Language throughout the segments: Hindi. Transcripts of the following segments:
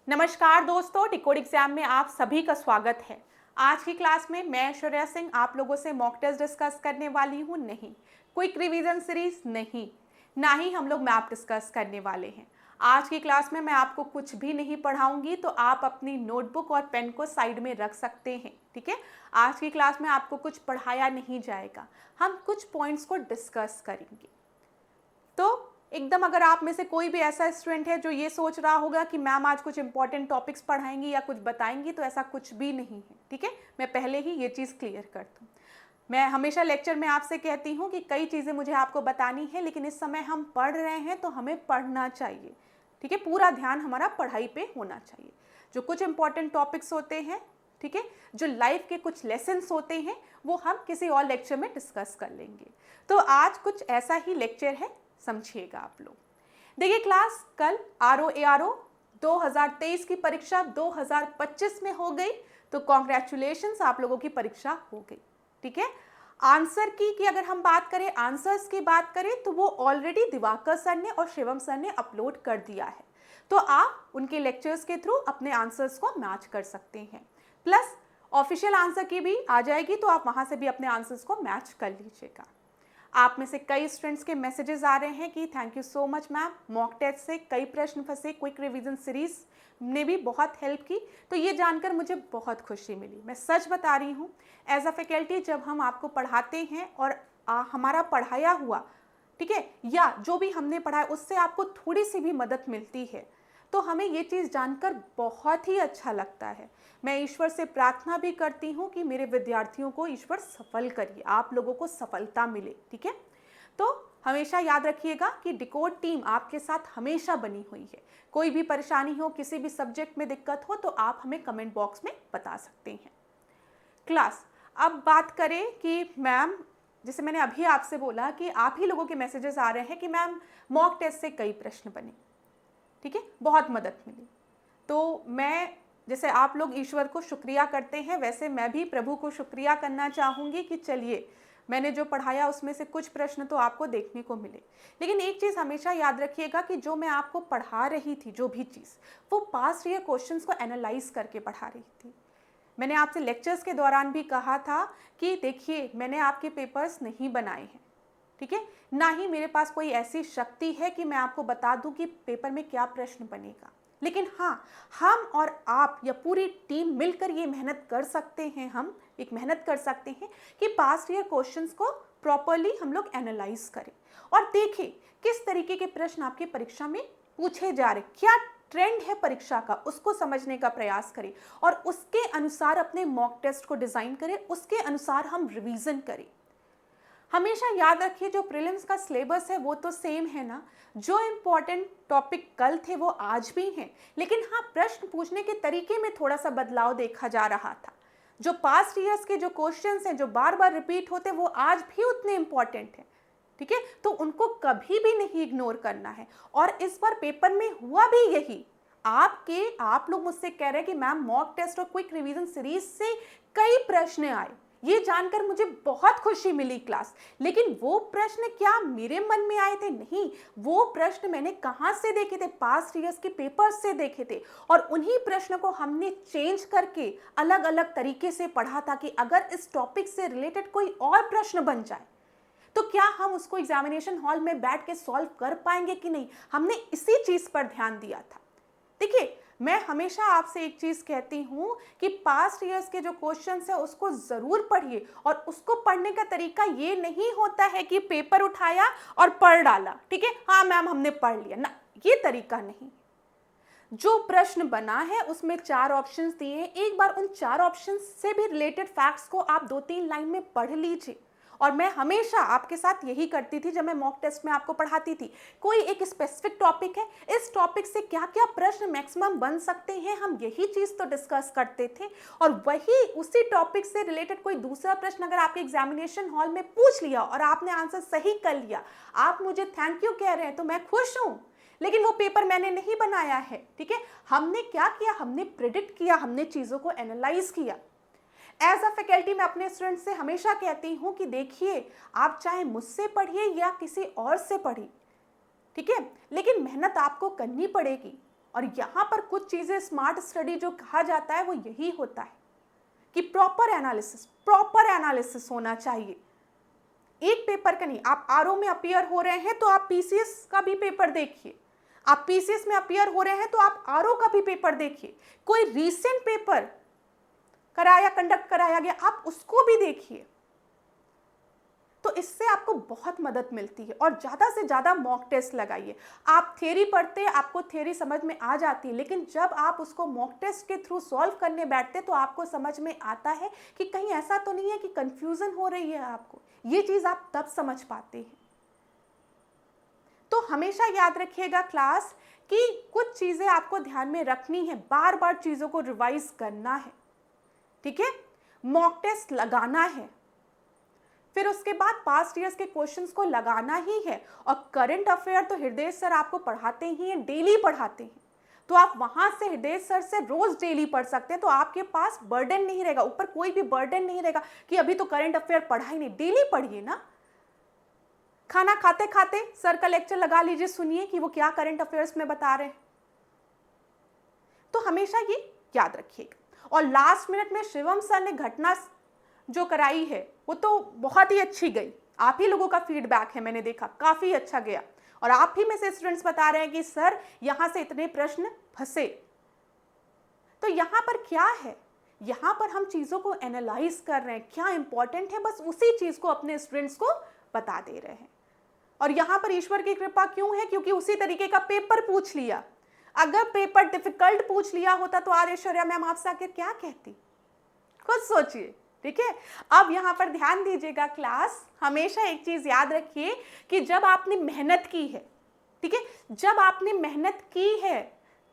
नमस्कार दोस्तों, डिकोड एग्जाम में आप सभी का स्वागत है। आज की क्लास में मैं ऐश्वर्या सिंह आप लोगों से मॉक टेस्ट डिस्कस करने वाली हूँ। नहीं, क्विक रिवीजन सीरीज नहीं, ना ही हम लोग मैप डिस्कस करने वाले हैं। आज की क्लास में मैं आपको कुछ भी नहीं पढ़ाऊंगी, तो आप अपनी नोटबुक और पेन को साइड में रख सकते हैं। ठीक है, आज की क्लास में आपको कुछ पढ़ाया नहीं जाएगा, हम कुछ पॉइंट्स को डिस्कस करेंगे। तो एकदम अगर आप में से कोई भी ऐसा स्टूडेंट है जो ये सोच रहा होगा कि मैम आज कुछ इंपॉर्टेंट टॉपिक्स पढ़ाएंगी या कुछ बताएंगी, तो ऐसा कुछ भी नहीं है। ठीक है, मैं पहले ही ये चीज़ क्लियर कर दूँ। मैं हमेशा लेक्चर में आपसे कहती हूँ कि कई चीज़ें मुझे आपको बतानी है, लेकिन इस समय हम पढ़ रहे हैं तो हमें पढ़ना चाहिए। ठीक है, पूरा ध्यान हमारा पढ़ाई पे होना चाहिए। जो कुछ इंपॉर्टेंट टॉपिक्स होते हैं, ठीक है, जो लाइफ के कुछ लेसन्स होते हैं, वो हम किसी और लेक्चर में डिस्कस कर लेंगे। तो आज कुछ ऐसा ही लेक्चर है, समझिएगा आप लोग। देखिए क्लास, कल RO ARO 2023 की परीक्षा 2025 में हो गई, तो कॉन्ग्रेचुलेशंस, आप लोगों की परीक्षा हो गई। ठीक है, आंसर की अगर हम बात करें, आंसर्स की बात करें, तो वो ऑलरेडी दिवाकर सर ने और शिवम सर ने अपलोड कर दिया है। तो आप उनके लेक्चर्स के थ्रू अपने आंसर्स को मैच कर सकते हैं। प्लस ऑफिशियल आंसर की भी आ जाएगी, तो आप वहां से भी अपने आंसर्स को मैच कर लीजिएगा। आप में से कई स्टूडेंट्स के मैसेजेस आ रहे हैं कि thank you so much ma'am, mock test से कई प्रश्न फंसे, क्विक रिवीजन सीरीज ने भी बहुत हेल्प की। तो ये जानकर मुझे बहुत खुशी मिली। मैं सच बता रही हूँ, एज अ फैकल्टी जब हम आपको पढ़ाते हैं और हमारा पढ़ाया हुआ, ठीक है, या जो भी हमने पढ़ा है उससे आपको थोड़ी सी भी मदद मिलती है, तो हमें ये चीज़ जानकर बहुत ही अच्छा लगता है। मैं ईश्वर से प्रार्थना भी करती हूँ कि मेरे विद्यार्थियों को ईश्वर सफल करिए, आप लोगों को सफलता मिले। ठीक है, तो हमेशा याद रखिएगा कि डिकोड टीम आपके साथ हमेशा बनी हुई है। कोई भी परेशानी हो, किसी भी सब्जेक्ट में दिक्कत हो, तो आप हमें कमेंट बॉक्स में बता सकते हैं। क्लास, अब बात करें कि मैम, जैसे मैंने अभी आपसे बोला कि आप ही लोगों के मैसेजेस आ रहे हैं कि मैम मॉक टेस्ट से कई प्रश्न बने, ठीक है, बहुत मदद मिली। तो मैं, जैसे आप लोग ईश्वर को शुक्रिया करते हैं, वैसे मैं भी प्रभु को शुक्रिया करना चाहूँगी कि चलिए मैंने जो पढ़ाया उसमें से कुछ प्रश्न तो आपको देखने को मिले। लेकिन एक चीज़ हमेशा याद रखिएगा कि जो मैं आपको पढ़ा रही थी, जो भी चीज़, वो पास्ट ईयर क्वेश्चंस को एनालाइज करके पढ़ा रही थी। मैंने आपसे लेक्चर्स के दौरान भी कहा था कि देखिए मैंने आपके पेपर्स नहीं बनाए हैं, ठीक है, ना ही मेरे पास कोई ऐसी शक्ति है कि मैं आपको बता दूं कि पेपर में क्या प्रश्न बनेगा। लेकिन हाँ, हम और आप या पूरी टीम मिलकर ये मेहनत कर सकते हैं, हम एक मेहनत कर सकते हैं कि पास्ट ईयर क्वेश्चंस को प्रॉपरली हम लोग एनालाइज करें और देखें किस तरीके के प्रश्न आपकी परीक्षा में पूछे जा रहे, क्या ट्रेंड है परीक्षा का, उसको समझने का प्रयास करें और उसके अनुसार अपने मॉक टेस्ट को डिज़ाइन करें, उसके अनुसार हम रिवीजन करें। हमेशा याद रखिए, जो प्रीलिम्स का सिलेबस है वो तो सेम है ना, जो इम्पोर्टेंट टॉपिक कल थे वो आज भी हैं, लेकिन हाँ, प्रश्न पूछने के तरीके में थोड़ा सा बदलाव देखा जा रहा था। जो पास्ट ईयर्स के जो क्वेश्चंस हैं, जो बार बार रिपीट होते, वो आज भी उतने इम्पॉर्टेंट हैं। ठीक है, तो उनको कभी भी नहीं इग्नोर करना है। और इस बार पेपर में हुआ भी यही। आप लोग मुझसे कह रहे हैं कि मैम मॉक टेस्ट और क्विक रिवीजन सीरीज से कई प्रश्न आए, ये जानकर मुझे बहुत खुशी मिली क्लास। लेकिन वो प्रश्न क्या मेरे मन में आए थे? नहीं, वो प्रश्न मैंने कहाँ से देखे थे? पास्ट ईयर्स के पेपर्स से देखे थे और उन्हीं प्रश्न को हमने चेंज करके अलग अलग तरीके से पढ़ा था कि अगर इस टॉपिक से रिलेटेड कोई और प्रश्न बन जाए तो क्या हम उसको एग्जामिनेशन हॉल में बैठ के सॉल्व कर पाएंगे कि नहीं। हमने इसी चीज पर ध्यान दिया था। देखिए, मैं हमेशा आपसे एक चीज कहती हूं कि पास्ट ईयर्स के जो क्वेश्चंस है उसको जरूर पढ़िए, और उसको पढ़ने का तरीका ये नहीं होता है कि पेपर उठाया और पढ़ डाला, ठीक है, हाँ मैम हमने पढ़ लिया ना, ये तरीका नहीं। जो प्रश्न बना है उसमें 4 ऑप्शंस दिए हैं, एक बार उन 4 ऑप्शंस से भी रिलेटेड फैक्ट्स को आप 2-3 लाइन में पढ़ लीजिए। और मैं हमेशा आपके साथ यही करती थी जब मैं मॉक टेस्ट में आपको पढ़ाती थी। कोई एक स्पेसिफिक टॉपिक है, इस टॉपिक से क्या क्या प्रश्न मैक्सिमम बन सकते हैं, हम यही चीज तो डिस्कस करते थे। और वही उसी टॉपिक से रिलेटेड कोई दूसरा प्रश्न अगर आपके एग्जामिनेशन हॉल में पूछ लिया और आपने आंसर सही कर लिया, आप मुझे थैंक यू कह रहे हैं तो मैं खुश हूं। लेकिन वो पेपर मैंने नहीं बनाया है, ठीक है, हमने क्या किया, हमने प्रेडिक्ट किया, हमने चीजों को एनालाइज किया। एज अ फैकल्टी मैं अपने स्टूडेंट से हमेशा कहती हूं कि देखिए, आप चाहे मुझसे पढ़िए या किसी और से पढ़िए, ठीक है, लेकिन मेहनत आपको करनी पड़ेगी। और यहाँ पर कुछ चीज़ें स्मार्ट स्टडी जो कहा जाता है वो यही होता है कि प्रॉपर एनालिसिस होना चाहिए। एक पेपर का नहीं, आप आरओ में अपीयर हो रहे हैं तो आप पीसीएस का भी पेपर देखिए, आप पीसीएस में अपीयर हो रहे हैं तो आप आरओ का भी पेपर देखिए, कोई रीसेंट पेपर कंडक्ट कराया गया आप उसको भी देखिए। तो इससे आपको बहुत मदद मिलती है। और ज़्यादा से ज़्यादा मॉक टेस्ट लगाइए। आप थ्योरी पढ़ते हैं, आपको थ्योरी समझ में आ जाती है, लेकिन जब आप उसको मॉक टेस्ट के थ्रू सॉल्व करने बैठते तो आपको समझ में आता है कि कहीं ऐसा तो नहीं है कि कंफ्यूजन हो रही है आपको। ये चीज़ आप तब समझ पाते हैं। तो हमेशा याद रखिएगा क्लास कि कुछ चीज़ें आपको ध्यान में रखनी है, बार बार चीज़ों को रिवाइज करना है, ठीक है, मॉक टेस्ट लगाना है, फिर उसके बाद पास्ट ईयर्स के क्वेश्चंस को लगाना ही है। और करंट अफेयर तो हृदय सर आपको पढ़ाते ही हैं, डेली पढ़ाते हैं, तो आप वहां से हृदय सर से रोज डेली पढ़ सकते हैं। तो आपके पास बर्डन नहीं रहेगा, ऊपर कोई भी बर्डन नहीं रहेगा कि अभी तो करंट अफेयर पढ़ा ही नहीं। डेली पढ़िए ना, खाना खाते खाते सर का लेक्चर लगा लीजिए, सुनिए कि वो क्या करंट अफेयर्स में बता रहे हैं। तो हमेशा ये याद रखिएगा। और लास्ट मिनट में शिवम सर ने घटना जो कराई है वो तो बहुत ही अच्छी गई। आप ही लोगों का फीडबैक है, मैंने देखा काफी अच्छा गया। और आप ही में से स्टूडेंट्स बता रहे हैं कि सर यहां से इतने प्रश्न फंसे। तो यहां पर क्या है, यहां पर हम चीजों को एनालाइज कर रहे हैं, क्या इंपॉर्टेंट है, बस उसी चीज को अपने स्टूडेंट्स को बता दे रहे हैं। और यहां पर ईश्वर की कृपा क्यों है, क्योंकि उसी तरीके का पेपर पूछ लिया। अगर पेपर डिफिकल्ट पूछ लिया होता तो आज ऐश्वर्या मैम आपसे आके क्या कहती, खुद सोचिए, ठीक है। अब यहां पर ध्यान दीजिएगा क्लास, हमेशा एक चीज याद रखिए कि जब आपने मेहनत की है, ठीक है, जब आपने मेहनत की है,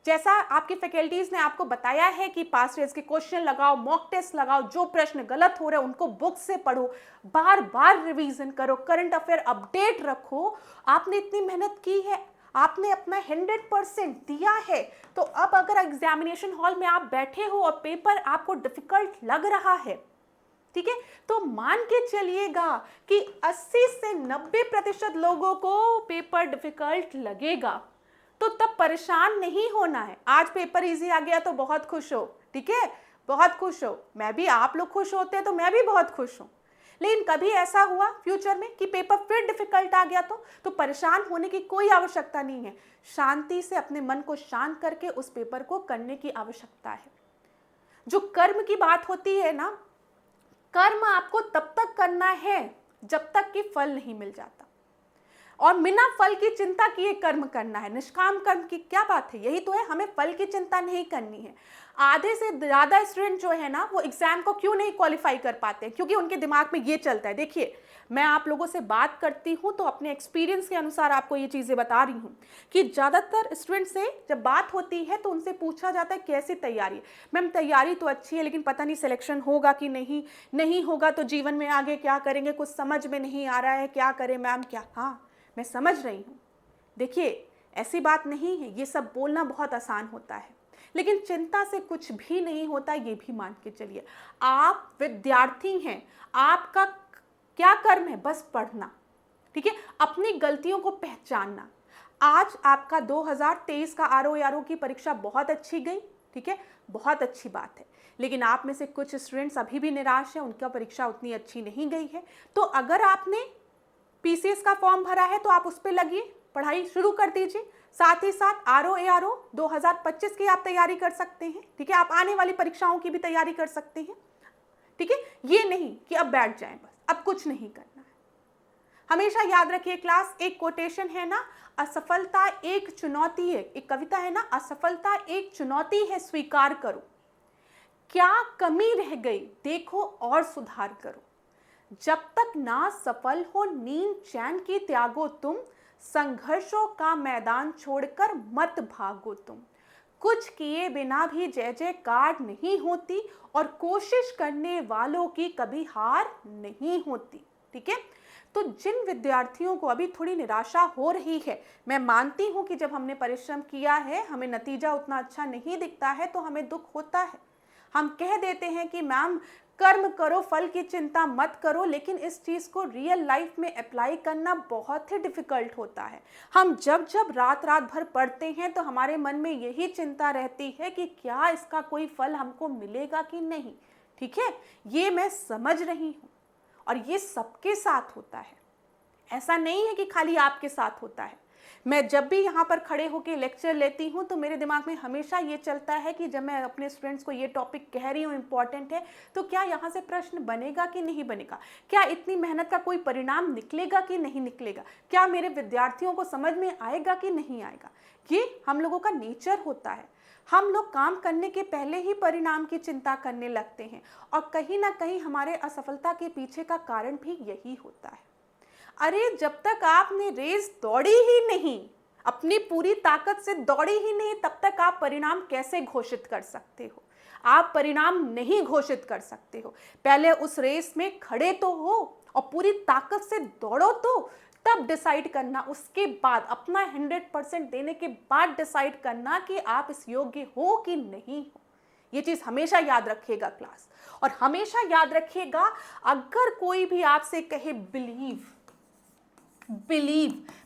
जैसा आपकी फैकल्टीज ने आपको बताया है कि पास्ट ईयर्स के क्वेश्चन लगाओ, मॉक टेस्ट लगाओ, जो प्रश्न गलत हो रहे हैं उनको बुक से पढ़ो, बार बार रिवीजन करो, करंट अफेयर अपडेट रखो। आपने इतनी मेहनत की है, आपने अपना 100% दिया है। तो अब अगर एग्जामिनेशन हॉल में आप बैठे हो और पेपर आपको डिफिकल्ट लग रहा है, ठीक है, तो मान के चलिएगा कि 80 से 90% लोगों को पेपर डिफिकल्ट लगेगा। तो तब परेशान नहीं होना है। आज पेपर इजी आ गया तो बहुत खुश हो, ठीक है, बहुत खुश हो, मैं भी, आप लोग खुश होते हैं तो मैं भी बहुत खुश हूं। लेकिन कभी ऐसा हुआ फ्यूचर में कि पेपर फिर डिफिकल्ट आ गया तो परेशान होने की कोई आवश्यकता नहीं है। शांति से अपने मन को शांत करके उस पेपर को करने की आवश्यकता है। जो कर्म की बात होती है ना, कर्म आपको तब तक करना है जब तक कि फल नहीं मिल जाता, और बिना फल की चिंता किए कर्म करना है। निष्काम कर्म की क्या बात है, यही तो है, हमें फल की चिंता नहीं करनी है। आधे से ज्यादा स्टूडेंट जो है ना वो एग्जाम को क्यों नहीं क्वालिफाई कर पाते, क्योंकि उनके दिमाग में ये चलता है। देखिए, मैं आप लोगों से बात करती हूँ तो अपने एक्सपीरियंस के अनुसार आपको ये चीज़ें बता रही हूँ कि ज़्यादातर स्टूडेंट से जब बात होती है तो उनसे पूछा जाता है कैसी तैयारी। मैम तैयारी तो अच्छी है लेकिन पता नहीं सिलेक्शन होगा कि नहीं होगा तो जीवन में आगे क्या करेंगे, कुछ समझ में नहीं आ रहा है, क्या करें मैम, क्या। हाँ, मैं समझ रही हूँ। देखिए, ऐसी बात नहीं है, ये सब बोलना बहुत आसान होता है, लेकिन चिंता से कुछ भी नहीं होता, ये भी मान के चलिए। आप विद्यार्थी हैं, आपका क्या कर्म है, बस पढ़ना, ठीक है, अपनी गलतियों को पहचानना। आज आपका 2023 का आरओ की परीक्षा बहुत अच्छी गई, ठीक है, बहुत अच्छी बात है। लेकिन आप में से कुछ स्टूडेंट्स अभी भी निराश हैं, उनका परीक्षा उतनी अच्छी नहीं गई है। तो अगर आपने पीसीएस का फॉर्म भरा है तो आप उस पर लगिए, पढ़ाई शुरू कर दीजिए। साथ ही साथ आरओ 2025 की आप तैयारी कर सकते हैं, ठीक है, आप आने वाली परीक्षाओं की भी तैयारी कर सकते हैं, ठीक है। ये नहीं कि अब बैठ जाएं, बस अब कुछ नहीं करना है। हमेशा याद रखिए क्लास, एक कोटेशन है ना, असफलता एक चुनौती है, एक कविता है ना, असफलता एक चुनौती है स्वीकार करो, क्या कमी रह गई देखो और सुधार करो, जब तक ना सफल हो नींद चैन की त्यागो तुम, संघर्षों का मैदान छोड़कर मत भागो तुम, कुछ किए बिना भी जय जयकार नहीं होती और कोशिश करने वालों की कभी हार नहीं होती, ठीक है। तो जिन विद्यार्थियों को अभी थोड़ी निराशा हो रही है, मैं मानती हूं कि जब हमने परिश्रम किया है हमें नतीजा उतना अच्छा नहीं दिखता है तो हमें दुख होता है। हम कह देते हैं कि मैम कर्म करो, फल की चिंता मत करो, लेकिन इस चीज़ को रियल लाइफ में अप्लाई करना बहुत ही डिफ़िकल्ट होता है। हम जब जब रात रात भर पढ़ते हैं तो हमारे मन में यही चिंता रहती है कि क्या इसका कोई फल हमको मिलेगा कि नहीं। ठीक है, ये मैं समझ रही हूँ और ये सबके साथ होता है, ऐसा नहीं है कि खाली आपके साथ होता है। मैं जब भी यहाँ पर खड़े होकर लेक्चर लेती हूँ तो मेरे दिमाग में हमेशा ये चलता है कि जब मैं अपने स्टूडेंट्स को ये टॉपिक कह रही हूँ इम्पॉर्टेंट है, तो क्या यहाँ से प्रश्न बनेगा कि नहीं बनेगा, क्या इतनी मेहनत का कोई परिणाम निकलेगा कि नहीं निकलेगा, क्या मेरे विद्यार्थियों को समझ में आएगा कि नहीं आएगा। ये हम लोगों का नेचर होता है। हम लोग काम करने के पहले ही परिणाम की चिंता करने लगते हैं और कहीं ना कहीं हमारे असफलता के पीछे का कारण भी यही होता है। अरे जब तक आपने रेस दौड़ी ही नहीं, अपनी पूरी ताकत से दौड़ी ही नहीं, तब तक आप परिणाम कैसे घोषित कर सकते हो। आप परिणाम नहीं घोषित कर सकते हो। पहले उस रेस में खड़े तो हो और पूरी ताकत से दौड़ो, तो तब डिसाइड करना, उसके बाद अपना 100% देने के बाद डिसाइड करना कि आप इस योग्य हो कि नहीं हो। ये चीज हमेशा याद रखिएगा क्लास। और हमेशा याद रखिएगा, अगर कोई भी आपसे कहे बिलीव,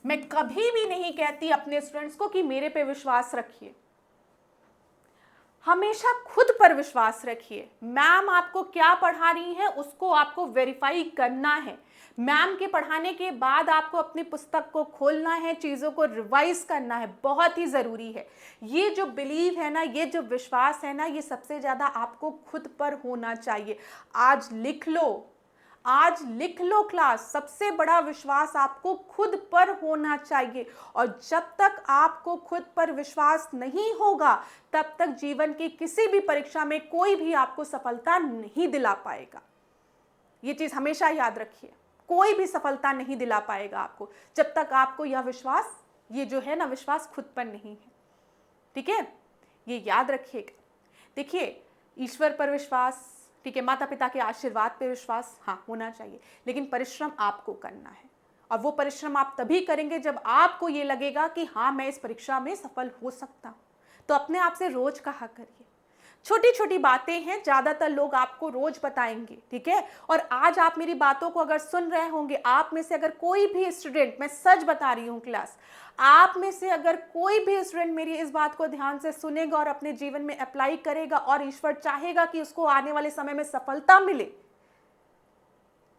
मैं कभी भी नहीं कहती अपने स्टूडेंट्स को कि मेरे पे विश्वास रखिए। हमेशा खुद पर विश्वास रखिए। मैम आपको क्या पढ़ा रही हैं उसको आपको वेरीफाई करना है। मैम के पढ़ाने के बाद आपको अपनी पुस्तक को खोलना है, चीज़ों को रिवाइज करना है, बहुत ही ज़रूरी है। ये जो बिलीव है ना, ये जो विश्वास है ना, ये सबसे ज़्यादा आपको खुद पर होना चाहिए। आज लिख लो, आज लिख लो क्लास, सबसे बड़ा विश्वास आपको खुद पर होना चाहिए। और जब तक आपको खुद पर विश्वास नहीं होगा, तब तक जीवन की किसी भी परीक्षा में कोई भी आपको सफलता नहीं दिला पाएगा। ये चीज हमेशा याद रखिए, कोई भी सफलता नहीं दिला पाएगा आपको जब तक आपको यह विश्वास, ये जो है ना विश्वास, खुद पर नहीं है। ठीक है, ये याद रखिएगा। देखिए, ईश्वर पर विश्वास, ठीक है, माता पिता के आशीर्वाद पे विश्वास, हाँ होना चाहिए, लेकिन परिश्रम आपको करना है। और वो परिश्रम आप तभी करेंगे जब आपको ये लगेगा कि हाँ मैं इस परीक्षा में सफल हो सकता हूँ। तो अपने आप से रोज कहा करिए। छोटी छोटी बातें हैं, ज्यादातर लोग आपको रोज बताएंगे। ठीक है, और आज आप मेरी बातों को अगर सुन रहे होंगे, आप में से अगर कोई भी स्टूडेंट, मैं सच बता रही हूँ क्लास, आप में से अगर कोई भी स्टूडेंट मेरी इस बात को ध्यान से सुनेगा और अपने जीवन में अप्लाई करेगा और ईश्वर चाहेगा कि उसको आने वाले समय में सफलता मिले,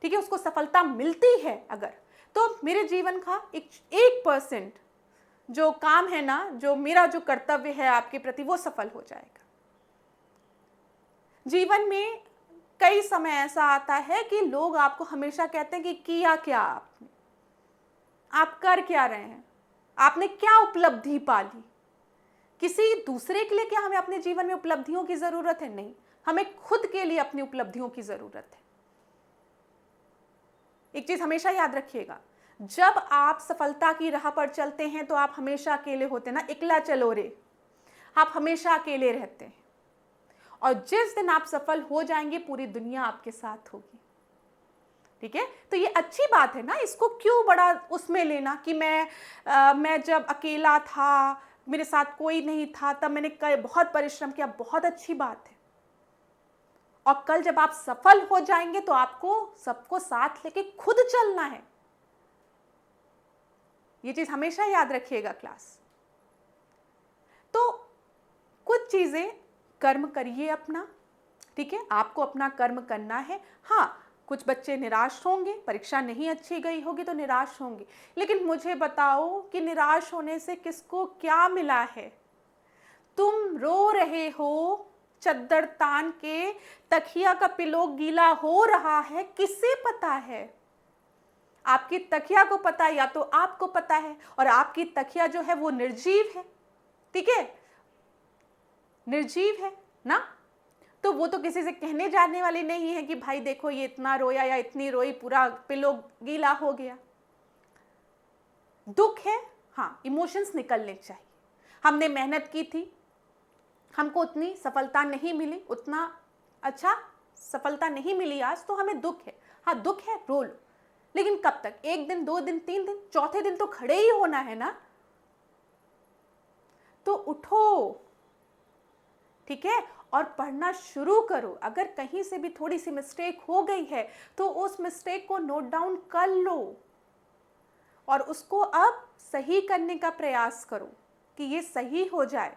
ठीक है, उसको सफलता मिलती है अगर, तो मेरे जीवन का 1% जो काम है ना, जो मेरा जो कर्तव्य है आपके प्रति, वो सफल हो जाएगा। जीवन में कई समय ऐसा आता है कि लोग आपको हमेशा कहते हैं कि किया क्या आपने, आप कर क्या रहे हैं, आपने क्या उपलब्धि पाली। किसी दूसरे के लिए क्या हमें अपने जीवन में उपलब्धियों की जरूरत है? नहीं, हमें खुद के लिए अपनी उपलब्धियों की जरूरत है। एक चीज हमेशा याद रखिएगा, जब आप सफलता की राह पर चलते हैं तो आप हमेशा अकेले होते ना, इकला चलो रे, आप हमेशा अकेले रहते हैं। और जिस दिन आप सफल हो जाएंगे, पूरी दुनिया आपके साथ होगी। ठीक है, तो ये अच्छी बात है ना, इसको क्यों बड़ा उसमें लेना कि मैं जब अकेला था, मेरे साथ कोई नहीं था, तब मैंने बहुत परिश्रम किया, बहुत अच्छी बात है। और कल जब आप सफल हो जाएंगे तो आपको सबको साथ लेके खुद चलना है। ये चीज हमेशा याद रखिएगा क्लास। तो कुछ चीजें कर्म करिए अपना, ठीक है, आपको अपना कर्म करना है। हाँ, कुछ बच्चे निराश होंगे, परीक्षा नहीं अच्छी गई होगी तो निराश होंगे, लेकिन मुझे बताओ कि निराश होने से किसको क्या मिला है? तुम रो रहे हो, चद्दर तान के, तकिया का पिलो गीला हो रहा है, किसे पता है? आपकी तकिया को पता है या तो आपको पता है, और आपकी तकिया जो है वो निर्जीव है। ठीक है, निर्जीव है ना, तो वो तो किसी से कहने जाने वाली नहीं है कि भाई देखो ये इतना रोया या इतनी रोई, पूरा पिलो गीला हो गया। दुख है, हाँ, इमोशंस निकलने चाहिए। हमने मेहनत की थी, हमको उतनी सफलता नहीं मिली, उतना अच्छा सफलता नहीं मिली आज, तो हमें दुख है। हाँ दुख है, रो लो, लेकिन कब तक? 1 दिन, 2 दिन, 3 दिन, चौथे दिन तो खड़े ही होना है ना। तो उठो, ठीक है, और पढ़ना शुरू करो। अगर कहीं से भी थोड़ी सी मिस्टेक हो गई है तो उस मिस्टेक को नोट डाउन कर लो और उसको अब सही करने का प्रयास करो कि ये सही हो जाए।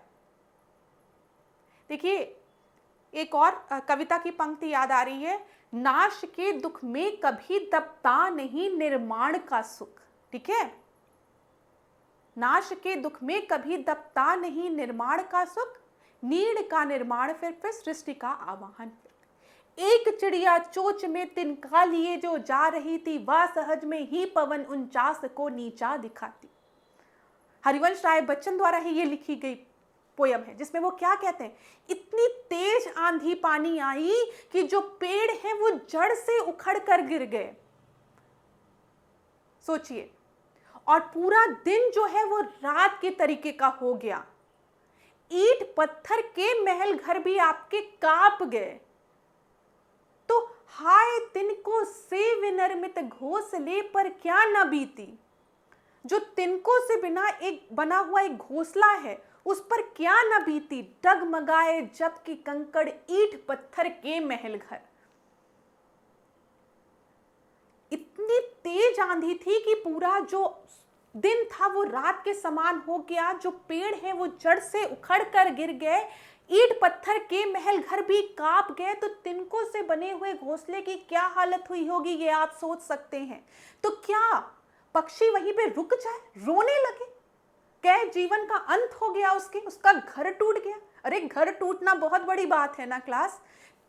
देखिए, एक और कविता की पंक्ति याद आ रही है, नाश के दुख में कभी दबता नहीं निर्माण का सुख। ठीक है, नाश के दुख में कभी दबता नहीं निर्माण का सुख, नीड़ का निर्माण फिर सृष्टि का आवाहन। एक चिड़िया चोंच में तिनका लिए जो जा रही थी, वह सहज में ही पवन 49 को नीचा दिखाती। हरिवंश राय बच्चन द्वारा ही ये लिखी गई पोयम है, जिसमें वो क्या कहते हैं, इतनी तेज आंधी पानी आई कि जो पेड़ हैं वो जड़ से उखड़ कर गिर गए। सोचिए, और पूरा दिन जो है वो रात के तरीके का हो गया। ईंट पत्थर के महल घर भी आपके कांप गए। तो हाय तिनको से विनर्मित घोंसले पर क्या न बीती। जो तिनको से बिना एक बना हुआ एक घोंसला है उस पर क्या न बीती, डगमगाए जबकि कंकड़ ईंट पत्थर के महल घर। इतनी तेज आंधी थी कि पूरा जो दिन था वो रात के समान हो गया। जो पेड़ हैं वो जड़ से उखड़ कर गिर गए, ईंट पत्थर के महल घर भी कांप गए। तो तिनको से बने हुए घोंसले की क्या हालत हुई होगी ये आप सोच सकते हैं। तो क्या पक्षी वहीं पे रुक जाए, रोने लगे, क्या जीवन का अंत हो गया उसका घर टूट गया। अरे घर टूटना बहुत बड़ी बात है ना क्लास।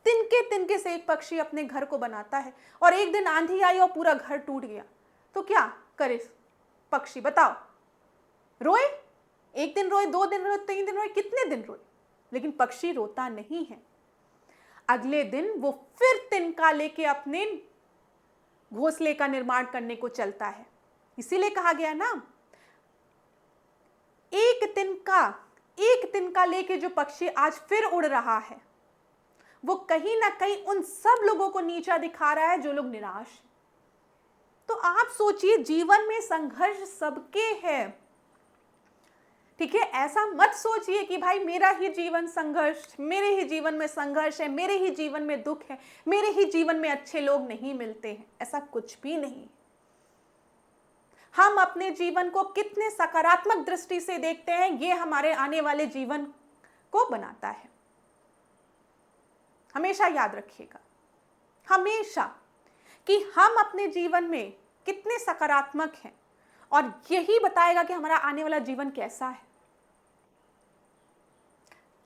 तिनके तिनके से एक पक्षी अपने घर को बनाता है और एक दिन आंधी आई और पूरा घर टूट गया। तो क्या करे पक्षी, बताओ, रोए? एक दिन रोए, 2 दिन रोए, 3 दिन रोए, कितने दिन रोए? लेकिन पक्षी रोता नहीं है। अगले दिन वो फिर तिनका लेके अपने घोंसले का निर्माण करने को चलता है। इसीलिए कहा गया ना, एक तिनका लेके जो पक्षी आज फिर उड़ रहा है वो कहीं ना कहीं उन सब लोगों को नीचा दिखा रहा है जो लोग निराश हैं। तो आप सोचिए, जीवन में संघर्ष सबके है। ठीक है, ऐसा मत सोचिए कि भाई मेरा ही जीवन संघर्ष, मेरे ही जीवन में संघर्ष है, मेरे ही जीवन में दुख है, मेरे ही जीवन में अच्छे लोग नहीं मिलते हैं। ऐसा कुछ भी नहीं। हम अपने जीवन को कितने सकारात्मक दृष्टि से देखते हैं ये हमारे आने वाले जीवन को बनाता है। हमेशा याद रखिएगा, हमेशा, कि हम अपने जीवन में कितने सकारात्मक हैं और यही बताएगा कि हमारा आने वाला जीवन कैसा है।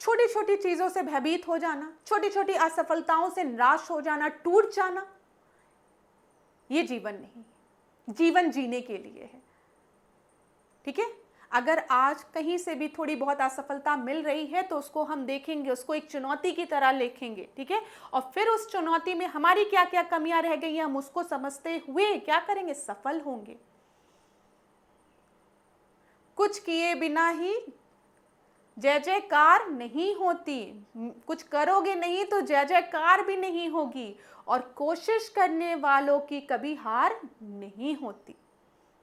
छोटी छोटी चीजों से भयभीत हो जाना, छोटी छोटी असफलताओं से निराश हो जाना, टूट जाना, ये जीवन नहीं। जीवन जीने के लिए है। ठीक है, अगर आज कहीं से भी थोड़ी बहुत असफलता मिल रही है तो उसको हम देखेंगे, उसको एक चुनौती की तरह देखेंगे। ठीक है, और फिर उस चुनौती में हमारी क्या क्या कमियां रह गई हैं हम उसको समझते हुए क्या करेंगे, सफल होंगे। कुछ किए बिना ही जय जयकार नहीं होती, कुछ करोगे नहीं तो जय जयकार भी नहीं होगी, और कोशिश करने वालों की कभी हार नहीं होती।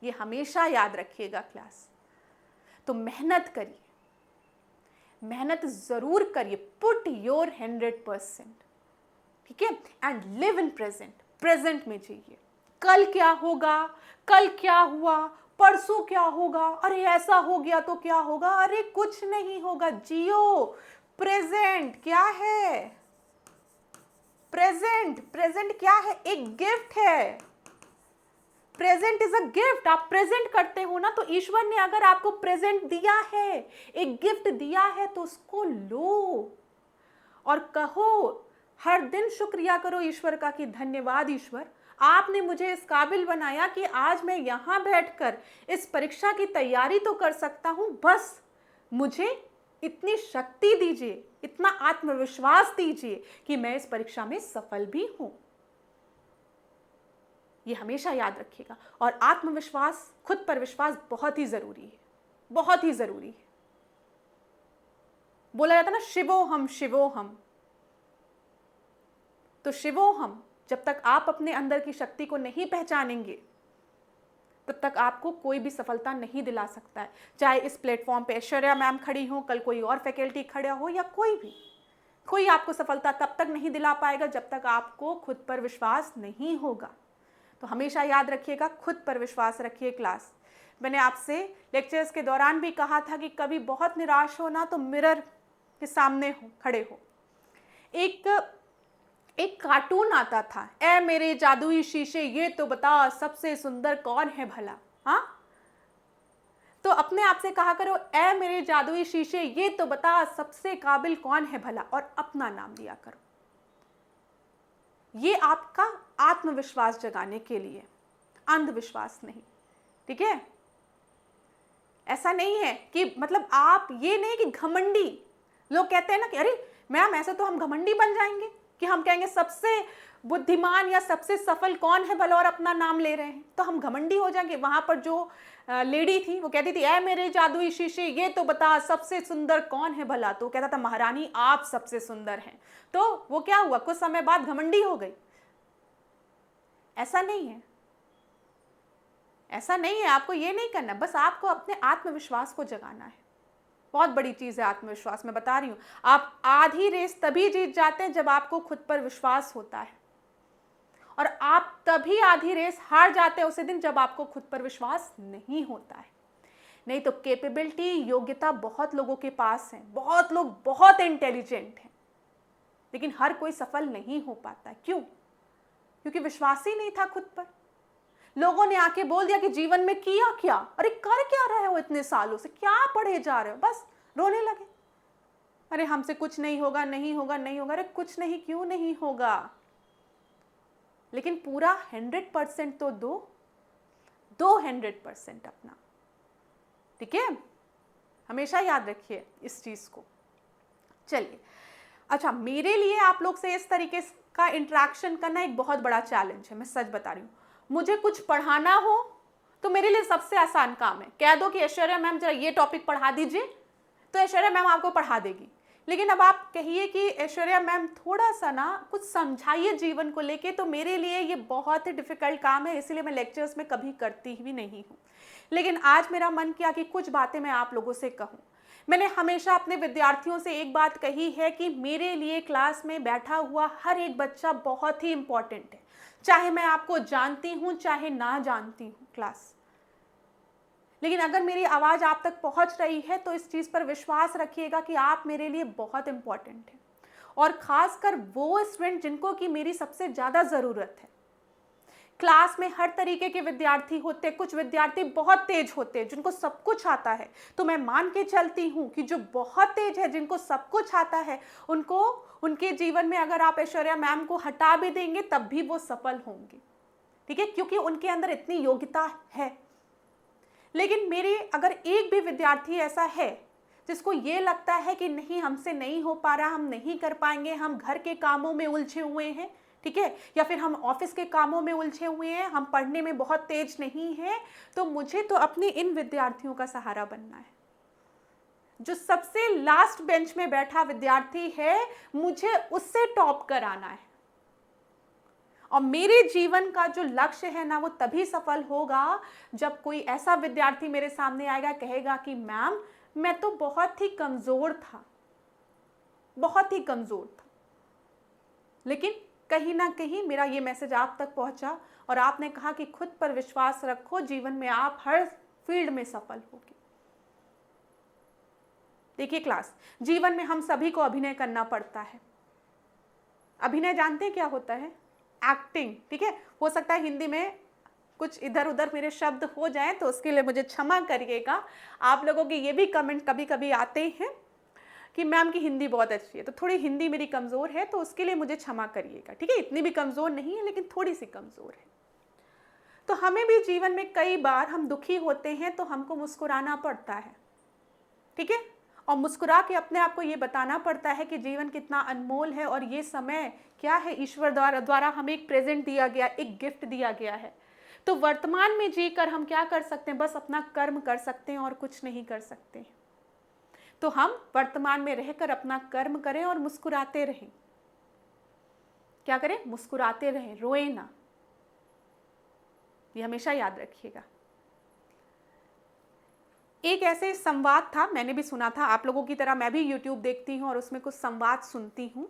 ये हमेशा याद रखिएगा क्लास। तो मेहनत करिए, मेहनत जरूर करिए, पुट योर 100%। ठीक है, and live in present, present में जिए। कल क्या होगा, कल क्या हुआ, परसों क्या होगा, अरे ऐसा हो गया तो क्या होगा, अरे कुछ नहीं होगा, जियो। प्रेजेंट क्या है, प्रेजेंट, प्रेजेंट क्या है, एक गिफ्ट है। Present is a gift. आप प्रेजेंट करते हो ना, तो ईश्वर ने अगर आपको प्रेजेंट दिया है, एक गिफ्ट दिया है, तो उसको लो और कहो, हर दिन शुक्रिया करो ईश्वर का कि धन्यवाद ईश्वर, आपने मुझे इस काबिल बनाया कि आज मैं यहां बैठकर इस परीक्षा की तैयारी तो कर सकता हूं, बस मुझे इतनी शक्ति दीजिए, इतना आत्मविश्वास दीजिए कि मैं इस परीक्षा में सफल भी हूं। ये हमेशा याद रखिएगा। और आत्मविश्वास, खुद पर विश्वास बहुत ही जरूरी है, बहुत ही जरूरी है। बोला जाता ना, शिवोहम शिवोहम। तो शिवोहम, जब तक आप अपने अंदर की शक्ति को नहीं पहचानेंगे तब तक आपको कोई भी सफलता नहीं दिला सकता है। चाहे इस प्लेटफॉर्म पे ऐश्वर्या मैम खड़ी हो, कल कोई और फैकल्टी खड़ा हो, या कोई भी। कोई आपको सफलता तब तक नहीं दिला पाएगा जब तक आपको खुद पर विश्वास नहीं होगा। तो हमेशा याद रखिएगा, खुद पर विश्वास रखिए क्लास। मैंने आपसे लेक्चर्स के दौरान भी कहा था कि कभी बहुत निराश हो ना तो मिरर के सामने हो, खड़े हो। एक कार्टून आता था, ए मेरे जादुई शीशे ये तो बता सबसे सुंदर कौन है भला। हाँ, तो अपने आप से कहा करो, ए मेरे जादुई शीशे ये तो बता सबसे काबिल कौन है भला, और अपना नाम लिया करो। ये आपका आत्मविश्वास जगाने के लिए, अंधविश्वास नहीं। ठीक है, ऐसा नहीं है कि मतलब आप ये नहीं कि घमंडी, लोग कहते हैं ना कि अरे मैम ऐसे तो हम घमंडी बन जाएंगे कि हम कहेंगे सबसे बुद्धिमान या सबसे सफल कौन है भला और अपना नाम ले रहे हैं, तो हम घमंडी हो जाएंगे। वहां पर जो लेडी थी वो कहती थी, ऐ मेरे जादुई शीशे ये तो बता सबसे सुंदर कौन है भला, तो कहता था महारानी आप सबसे सुंदर हैं। तो वो क्या हुआ, कुछ समय बाद घमंडी हो गई। ऐसा नहीं है, ऐसा नहीं है, आपको ये नहीं करना, बस आपको अपने आत्मविश्वास को जगाना है। बहुत बड़ी चीज है आत्मविश्वास, मैं बता रही हूं। आप आधी रेस तभी जीत जाते हैं जब आपको खुद पर विश्वास होता है, और आप तभी आधी रेस हार जाते हैं उसी दिन जब आपको खुद पर विश्वास नहीं होता है। नहीं तो कैपेबिलिटी, योग्यता बहुत लोगों के पास है, बहुत लोग बहुत इंटेलिजेंट हैं, लेकिन हर कोई सफल नहीं हो पाता। क्यों? क्योंकि विश्वास ही नहीं था खुद पर। लोगों ने आके बोल दिया कि जीवन में किया क्या, अरे कर क्या रहे हो इतने सालों से, क्या पढ़े जा रहे हो, बस रोने लगे, अरे हमसे कुछ नहीं होगा, नहीं होगा, नहीं होगा। अरे कुछ नहीं क्यों नहीं होगा, लेकिन पूरा 100% तो दो 100% अपना। ठीक है, हमेशा याद रखिए इस चीज को। चलिए, अच्छा, मेरे लिए आप लोग से इस तरीके का इंटरेक्शन करना एक बहुत बड़ा चैलेंज है, मैं सच बता रही हूँ। मुझे कुछ पढ़ाना हो तो मेरे लिए सबसे आसान काम है, कह दो कि ऐश्वर्या मैम जरा ये टॉपिक पढ़ा दीजिए, तो ऐश्वर्या मैम आपको पढ़ा देगी। लेकिन अब आप कहिए कि ऐश्वर्या मैम थोड़ा सा ना कुछ समझाइए जीवन को लेके, तो मेरे लिए ये बहुत ही डिफिकल्ट काम है, इसीलिए मैं लेक्चर्स में कभी करती ही नहीं हूँ। लेकिन आज मेरा मन किया कि कुछ बातें मैं आप लोगों से कहूँ। मैंने हमेशा अपने विद्यार्थियों से एक बात कही है कि मेरे लिए क्लास में बैठा हुआ हर एक बच्चा बहुत ही इंपॉर्टेंट है, चाहे मैं आपको जानती हूँ चाहे ना जानती हूँ क्लास। लेकिन अगर मेरी आवाज़ आप तक पहुँच रही है तो इस चीज़ पर विश्वास रखिएगा कि आप मेरे लिए बहुत इंपॉर्टेंट हैं, और ख़ासकर वो स्टूडेंट जिनको कि मेरी सबसे ज़्यादा ज़रूरत है। क्लास में हर तरीके के विद्यार्थी होते हैं, कुछ विद्यार्थी बहुत तेज होते हैं जिनको सब कुछ आता है, तो मैं मान के चलती हूँ कि जो बहुत तेज है जिनको सब कुछ आता है, उनको उनके जीवन में अगर आप ऐश्वर्या मैम को हटा भी देंगे तब भी वो सफल होंगे। ठीक है, क्योंकि उनके अंदर इतनी योग्यता है। लेकिन मेरे अगर एक भी विद्यार्थी ऐसा है जिसको ये लगता है कि नहीं हमसे नहीं हो पा रहा, हम नहीं कर पाएंगे, हम घर के कामों में उलझे हुए हैं, ठीक है, या फिर हम ऑफिस के कामों में उलझे हुए हैं, हम पढ़ने में बहुत तेज नहीं हैं, तो मुझे तो अपने इन विद्यार्थियों का सहारा बनना है। जो सबसे लास्ट बेंच में बैठा विद्यार्थी है, मुझे उससे टॉप कराना है। और मेरे जीवन का जो लक्ष्य है ना, वो तभी सफल होगा जब कोई ऐसा विद्यार्थी मेरे सामने आएगा, कहेगा कि मैम मैं तो बहुत ही कमजोर था, बहुत ही कमजोर था, लेकिन कहीं ना कहीं मेरा ये मैसेज आप तक पहुंचा और आपने कहा कि खुद पर विश्वास रखो, जीवन में आप हर फील्ड में सफल होगे। देखिए क्लास, जीवन में हम सभी को अभिनय करना पड़ता है। अभिनय जानते हैं क्या होता है? एक्टिंग। ठीक है, हो सकता है हिंदी में कुछ इधर उधर मेरे शब्द हो जाएं तो उसके लिए मुझे क्षमा करिएगा। आप लोगों के ये भी कमेंट कभी कभी आते हैं कि मैम की हिंदी बहुत अच्छी है, तो थोड़ी हिंदी मेरी कमज़ोर है, तो उसके लिए मुझे क्षमा करिएगा। ठीक है, इतनी भी कमज़ोर नहीं है लेकिन थोड़ी सी कमज़ोर है। तो हमें भी जीवन में कई बार हम दुखी होते हैं तो हमको मुस्कुराना पड़ता है। ठीक है, और मुस्कुरा के अपने आप को ये बताना पड़ता है कि जीवन कितना अनमोल है और ये समय क्या है, ईश्वर द्वारा हमें एक प्रेजेंट दिया गया, एक गिफ्ट दिया गया है। तो वर्तमान में जीकर हम क्या कर सकते हैं? बस अपना कर्म कर सकते हैं और कुछ नहीं कर सकते। तो हम वर्तमान में रहकर अपना कर्म करें और मुस्कुराते रहें। क्या करें? मुस्कुराते रहें, रोए ना। ये हमेशा याद रखिएगा। एक ऐसे संवाद था, मैंने भी सुना था, आप लोगों की तरह मैं भी यूट्यूब देखती हूँ और उसमें कुछ संवाद सुनती हूँ।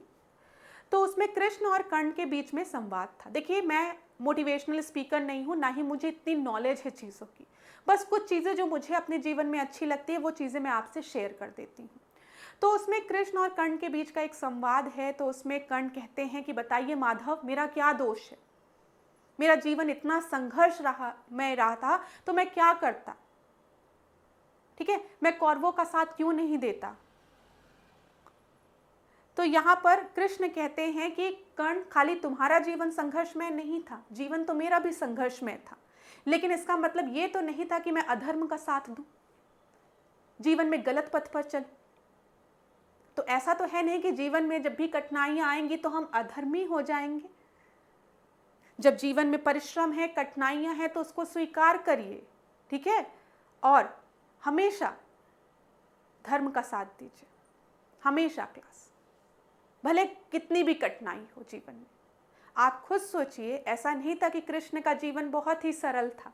तो उसमें कृष्ण और कर्ण के बीच में संवाद था। देखिए, मैं मोटिवेशनल स्पीकर नहीं हूँ, ना ही मुझे इतनी नॉलेज है चीज़ों की। बस कुछ चीज़ें जो मुझे अपने जीवन में अच्छी लगती है वो चीज़ें मैं आपसे शेयर कर देती हूँ। तो उसमें कृष्ण और कर्ण के बीच का एक संवाद है। तो उसमें कर्ण कहते हैं कि बताइए माधव, मेरा क्या दोष है? मेरा जीवन इतना संघर्ष रहा था, तो मैं क्या करता? ठीक है, मैं कौरवों का साथ क्यों नहीं देता? तो यहाँ पर कृष्ण कहते हैं कि कर्ण, खाली तुम्हारा जीवन संघर्षमय नहीं था, जीवन तो मेरा भी संघर्षमय था, लेकिन इसका मतलब ये तो नहीं था कि मैं अधर्म का साथ दूं, जीवन में गलत पथ पर चल। तो ऐसा तो है नहीं कि जीवन में जब भी कठिनाइयां आएंगी तो हम अधर्मी हो जाएंगे। जब जीवन में परिश्रम है, कठिनाइयां हैं, तो उसको स्वीकार करिए, ठीक है, और हमेशा धर्म का साथ दीजिए, हमेशा क्लास, भले कितनी भी कठिनाई हो जीवन में। आप खुद सोचिए, ऐसा नहीं था कि कृष्ण का जीवन बहुत ही सरल था।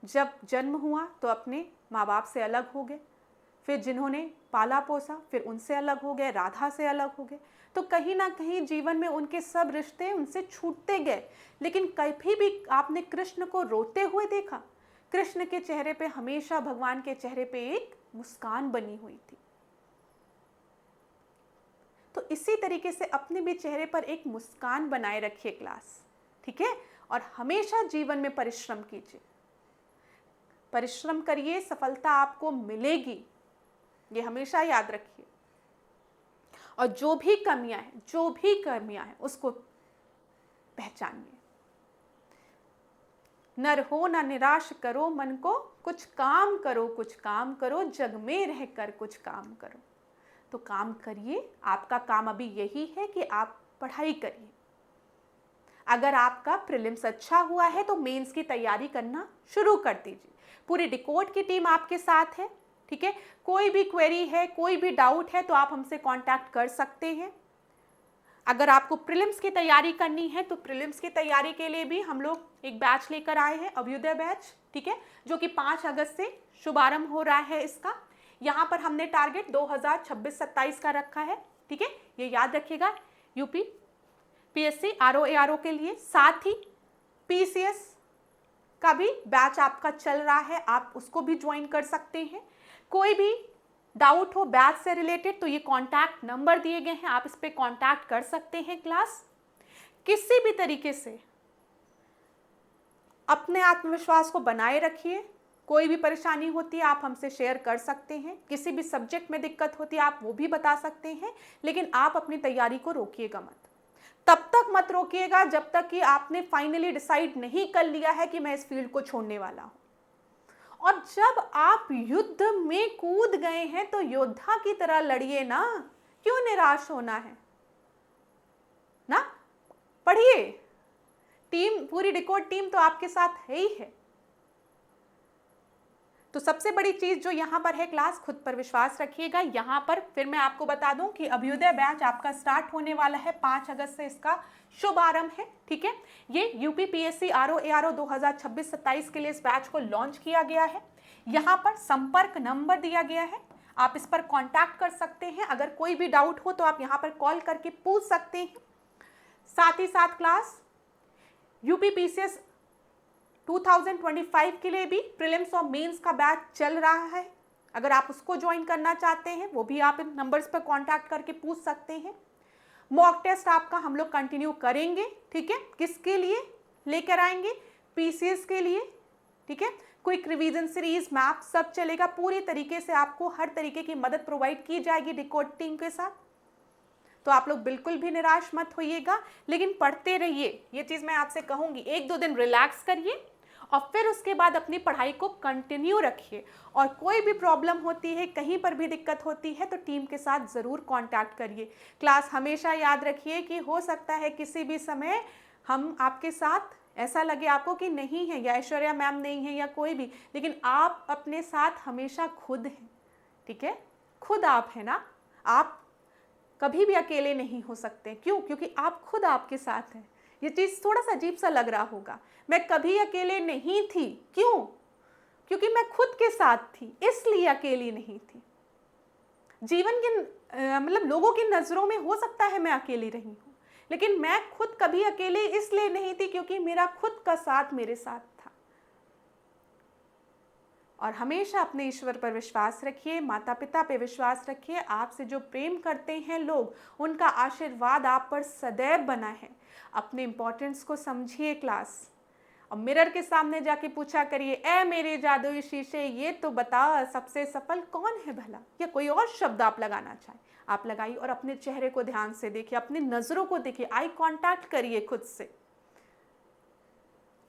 जब जन्म हुआ तो अपने माँ बाप से अलग हो गए, फिर जिन्होंने पाला पोसा फिर उनसे अलग हो गए, राधा से अलग हो गए। तो कहीं ना कहीं जीवन में उनके सब रिश्ते उनसे छूटते गए। लेकिन कभी भी आपने कृष्ण को रोते हुए देखा? कृष्ण के चेहरे पे हमेशा भगवान के चेहरे पे एक मुस्कान बनी हुई थी। तो इसी तरीके से अपने भी चेहरे पर एक मुस्कान बनाए रखिए क्लास, ठीक है, और हमेशा जीवन में परिश्रम कीजिए, परिश्रम करिए, सफलता आपको मिलेगी, ये हमेशा याद रखिए। और जो भी कमियां हैं उसको पहचानिए। नर हो ना निराश करो मन को, कुछ काम करो, जग में रहकर कुछ काम करो। तो काम करिए, आपका काम अभी यही है कि आप पढ़ाई करिए। अगर आपका प्रीलिम्स अच्छा हुआ है तो मेंस की तैयारी करना शुरू कर दीजिए। पूरी डिकोड की टीम आपके साथ है, ठीक है। कोई भी क्वेरी है, कोई भी डाउट है तो आप हमसे कांटेक्ट कर सकते हैं। अगर आपको प्रीलिम्स की तैयारी करनी है तो प्रीलिम्स की तैयारी के लिए भी हम लोग एक बैच लेकर आए हैं, अभ्युदय बैच, ठीक है, जो कि 5 अगस्त से शुभारंभ हो रहा है इसका। यहाँ पर हमने टारगेट 2026-27 का रखा है, ठीक है, ये याद रखिएगा। यूपी पीएससी आरओ के लिए, साथ ही पीसीएस का भी बैच आपका चल रहा है, आप उसको भी ज्वाइन कर सकते हैं। कोई भी डाउट हो बैच से रिलेटेड तो ये कॉन्टैक्ट नंबर दिए गए हैं, आप इस पर कॉन्टैक्ट कर सकते हैं। क्लास किसी भी तरीके से अपने आत्मविश्वास को बनाए रखिए। कोई भी परेशानी होती है आप हमसे शेयर कर सकते हैं, किसी भी सब्जेक्ट में दिक्कत होती है आप वो भी बता सकते हैं, लेकिन आप अपनी तैयारी को रोकिएगा मत। तब तक मत रोकिएगा जब तक कि आपने फाइनली डिसाइड नहीं कर लिया है कि मैं इस फील्ड को छोड़ने वाला हूं। और जब आप युद्ध में कूद गए हैं तो योद्धा की तरह लड़िए ना, क्यों निराश होना है ना। पढ़िए, टीम, पूरी डिकोड टीम तो आपके साथ है ही है। तो सबसे बड़ी चीज जो यहाँ पर है क्लास, खुद पर विश्वास रखिएगा। यहाँ पर फिर मैं आपको बता दूं कि अभ्युदय बैच आपका स्टार्ट होने वाला है 5 अगस्त से, इसका शुभारंभ है, ठीक है। ये यूपी पीएससी आरओ 2026-27 के लिए इस बैच को लॉन्च किया गया है। यहाँ पर संपर्क नंबर दिया गया है, आप इस पर कॉन्टैक्ट कर सकते हैं। अगर कोई भी डाउट हो तो आप यहाँ पर कॉल करके पूछ सकते हैं। साथ ही साथ क्लास यूपी पीसीएस 2025 के लिए भी प्रीलिम्स और मेंस का बैच चल रहा है। अगर आप उसको ज्वाइन करना चाहते हैं वो भी आप इन नंबर्स पर कांटेक्ट करके पूछ सकते हैं। मॉक टेस्ट आपका हम लोग कंटिन्यू करेंगे, ठीक है। किसके लिए लेकर आएंगे? पीसीएस के लिए, ठीक है। क्विक रिवीजन सीरीज, मैप सब चलेगा। पूरी तरीके से आपको हर तरीके की मदद प्रोवाइड की जाएगी डिकोड टीम के साथ। तो आप लोग बिल्कुल भी निराश मत होइएगा, लेकिन पढ़ते रहिए। ये चीज़ मैं आपसे कहूँगी, 1-2 दिन रिलैक्स करिए और फिर उसके बाद अपनी पढ़ाई को कंटिन्यू रखिए। और कोई भी प्रॉब्लम होती है, कहीं पर भी दिक्कत होती है तो टीम के साथ ज़रूर कांटेक्ट करिए। क्लास हमेशा याद रखिए कि हो सकता है किसी भी समय हम आपके साथ, ऐसा लगे आपको कि नहीं है या ऐश्वर्या मैम नहीं है या कोई भी, लेकिन आप अपने साथ हमेशा खुद हैं, ठीक है। खुद आप हैं ना, आप कभी भी अकेले नहीं हो सकते। क्यों? क्योंकि आप खुद आपके साथ हैं। ये चीज़ थोड़ा सा अजीब सा लग रहा होगा, मैं कभी अकेले नहीं थी। क्यों? क्योंकि मैं खुद के साथ थी, इसलिए अकेली नहीं थी। जीवन के मतलब लोगों की नज़रों में हो सकता है मैं अकेली रही हूँ, लेकिन मैं खुद कभी अकेले इसलिए नहीं थी क्योंकि मेरा खुद का साथ मेरे साथ था। और हमेशा अपने ईश्वर पर विश्वास रखिए, माता पिता पे विश्वास रखिए। आपसे जो प्रेम करते हैं लोग, उनका आशीर्वाद आप पर सदैव बना है। अपने इम्पोर्टेंस को समझिए क्लास। और मिरर के सामने जाके पूछा करिए, ए मेरे जादुई शीशे, ये तो बता सबसे सफल कौन है भला। या कोई और शब्द आप लगाना चाहें आप लगाइए, और अपने चेहरे को ध्यान से देखिए, अपनी नज़रों को देखिए, आई कांटेक्ट करिए खुद से।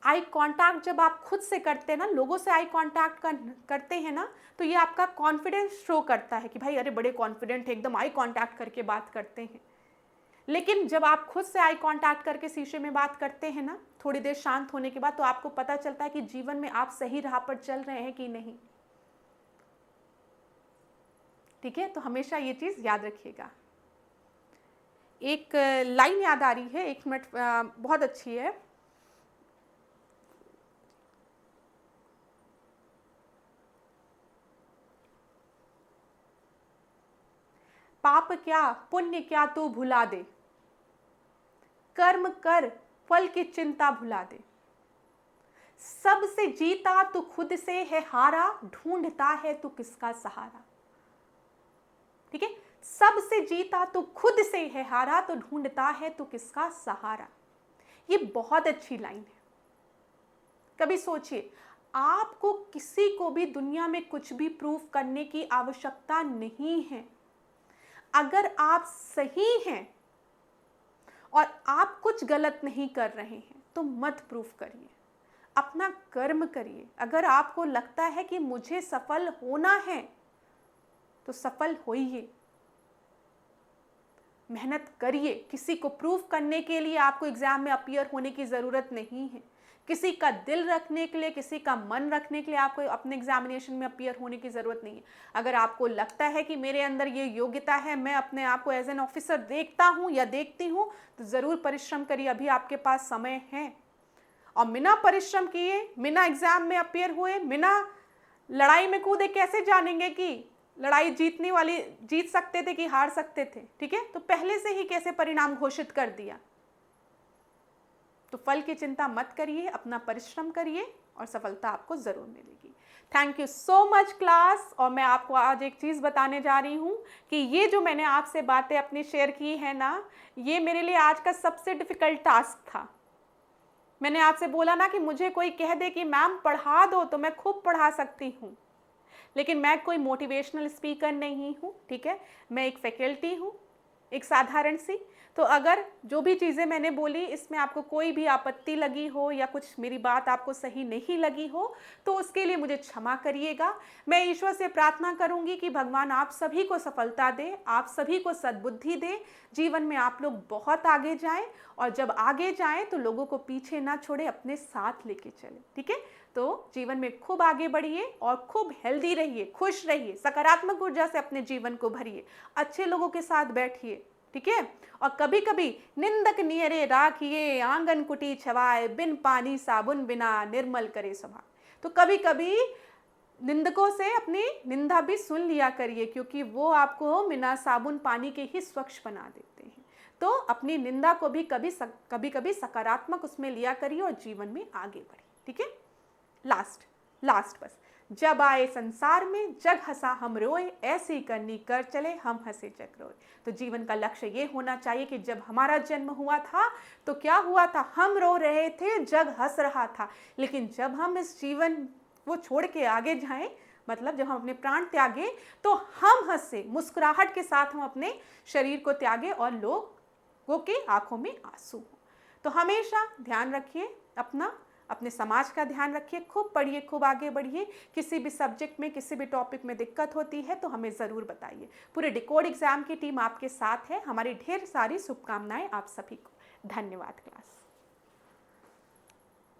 आई कांटेक्ट जब आप खुद से करते हैं ना, लोगों से आई कांटेक्ट करते हैं ना, तो ये आपका कॉन्फिडेंस शो करता है कि भाई अरे बड़े कॉन्फिडेंट है, एकदम आई कांटेक्ट करके बात करते हैं। लेकिन जब आप खुद से आई कांटेक्ट करके शीशे में बात करते हैं ना, थोड़ी देर शांत होने के बाद, तो आपको पता चलता है कि जीवन में आप सही राह पर चल रहे हैं कि नहीं। ठीक है, तो हमेशा ये चीज़ याद रखिएगा। एक लाइन याद आ रही है, 1 मिनट, बहुत अच्छी है। पाप क्या पुण्य क्या तू भुला दे, कर्म कर फल की चिंता भुला दे। सबसे जीता तू खुद से है हारा, ढूंढता है तू किसका सहारा। ठीक है, सबसे जीता तू खुद से है हारा, तो ढूंढता है तू किसका सहारा। ये बहुत अच्छी लाइन है। कभी सोचिए, आपको किसी को भी दुनिया में कुछ भी प्रूफ करने की आवश्यकता नहीं है। अगर आप सही हैं और आप कुछ गलत नहीं कर रहे हैं तो मत प्रूफ करिए, अपना कर्म करिए। अगर आपको लगता है कि मुझे सफल होना है तो सफल होइए, मेहनत करिए। किसी को प्रूफ करने के लिए आपको एग्जाम में अपीयर होने की ज़रूरत नहीं है। किसी का दिल रखने के लिए, किसी का मन रखने के लिए आपको अपने एग्जामिनेशन में अपीयर होने की ज़रूरत नहीं है। अगर आपको लगता है कि मेरे अंदर ये योग्यता है, मैं अपने आप को एज एन ऑफिसर देखता हूँ या देखती हूँ, तो ज़रूर परिश्रम करिए, अभी आपके पास समय है। और बिना परिश्रम किए, बिना एग्जाम में अपीयर हुए, बिना लड़ाई में कूदे कैसे जानेंगे कि लड़ाई जीतने वाली जीत सकते थे कि हार सकते थे। ठीक है, तो पहले से ही कैसे परिणाम घोषित कर दिया। तो फल की चिंता मत करिए, अपना परिश्रम करिए और सफलता आपको ज़रूर मिलेगी। Thank you so much class. और मैं आपको आज एक चीज़ बताने जा रही हूँ कि ये जो मैंने आपसे बातें अपनी शेयर की है ना, ये मेरे लिए आज का सबसे डिफ़िकल्ट टास्क था। मैंने आपसे बोला ना कि मुझे कोई कह दे कि मैम पढ़ा दो, तो मैं खूब पढ़ा सकती हूँ, लेकिन मैं कोई मोटिवेशनल स्पीकर नहीं हूँ। ठीक है, मैं एक फैकल्टी हूँ, एक साधारण सी। तो अगर जो भी चीज़ें मैंने बोली इसमें आपको कोई भी आपत्ति लगी हो या कुछ मेरी बात आपको सही नहीं लगी हो, तो उसके लिए मुझे क्षमा करिएगा। मैं ईश्वर से प्रार्थना करूंगी कि भगवान आप सभी को सफलता दे, आप सभी को सद्बुद्धि दे, जीवन में आप लोग बहुत आगे जाएं, और जब आगे जाएं तो लोगों को पीछे ना छोड़े, अपने साथ लेके चले। ठीक है, तो जीवन में खूब आगे बढ़िए और खूब हेल्दी रहिए, खुश रहिए, सकारात्मक ऊर्जा से अपने जीवन को भरिए, अच्छे लोगों के साथ बैठिए। ठीक है, और कभी कभी निंदक नियरे राखिए, आंगन कुटी छवाए, बिन पानी साबुन बिना निर्मल करे स्वभाव। तो कभी कभी निंदकों से अपनी निंदा भी सुन लिया करिए, क्योंकि वो आपको बिना साबुन पानी के ही स्वच्छ बना देते हैं। तो अपनी निंदा को भी कभी कभी सकारात्मक उसमें लिया करिए और जीवन में आगे बढ़िए। ठीक है, लास्ट बस, जब आए संसार में जग हंसा हम रोए, ऐसी करनी कर चले हम हंसे जग रोए। तो जीवन का लक्ष्य ये होना चाहिए कि जब हमारा जन्म हुआ था तो क्या हुआ था, हम रो रहे थे, जग हंस रहा था। लेकिन जब हम इस जीवन को छोड़ के आगे जाएं, मतलब जब हम अपने प्राण त्यागे, तो हम हंसे, मुस्कुराहट के साथ हम अपने शरीर को त्यागे और लोगों के आंखों में आंसू हो। तो हमेशा ध्यान रखिए अपना, अपने समाज का ध्यान रखिए, खूब पढ़िए, खूब आगे बढ़िए। किसी भी सब्जेक्ट में, किसी भी टॉपिक में दिक्कत होती है तो हमें ज़रूर बताइए। पूरे डिकोड एग्जाम की टीम आपके साथ है। हमारी ढेर सारी शुभकामनाएं आप सभी को। धन्यवाद क्लास।